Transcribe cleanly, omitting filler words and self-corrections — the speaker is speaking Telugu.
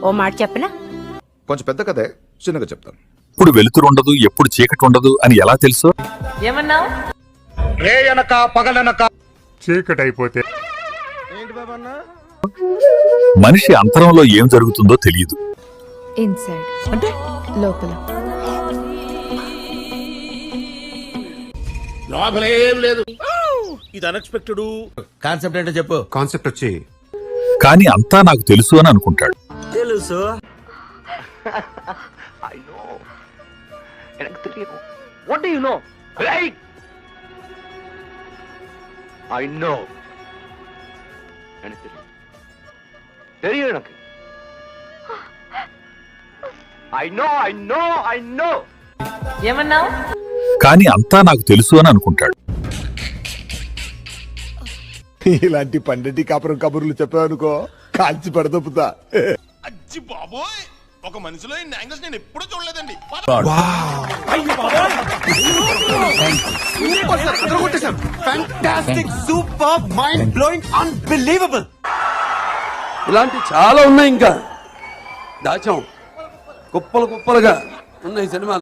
ఓ మాట చెప్పనా? కొంచెం పెద్ద కథే, చిన్నగా చెప్తాను. ఎప్పుడు వెలుతురు ఉండదు, ఎప్పుడు చీకటి ఉండదు అని ఎలా తెలుసు? ఏమన్నావు? రేయనక పగలనక చీకటి అయిపోతే మనిషి అంతరంలో ఏం జరుగుతుందో తెలియదు. ఇన్సైడ్ అంటే లోపల. లోపలేం లేదు. ఇది అన్ఎక్స్పెక్టెడ్ కాన్సెప్ట్ ఏంటో చెప్పు. కాన్సెప్ట్ వచ్చి కానీ అంతా నాకు తెలుసు అని అనుకుంటాడు. తెలుసు. What do you know? Right? I know. எனக்கு தெரியும் எனக்கு. I know. ఏమన్నావు? కానీ అంతా నాకు తెలుసు అని అనుకుంటాడు. ఇలాంటి పండిటి కాపురం కబుర్లు చెప్పావనుకో కాల్చి పడదొప్పుతా. అజ్జి బాబోయ్, ఒక మనిషిలో ఇన్ని యాంగిల్స్ నేను ఎప్పుడూ చూడలేదండి. Fantastic, super, mind blowing, unbelievable. ఇలాంటి చాలా ఉన్నాయి, ఇంకా దాచాం కుప్పలుగా ఉన్నాయి సినిమాలు.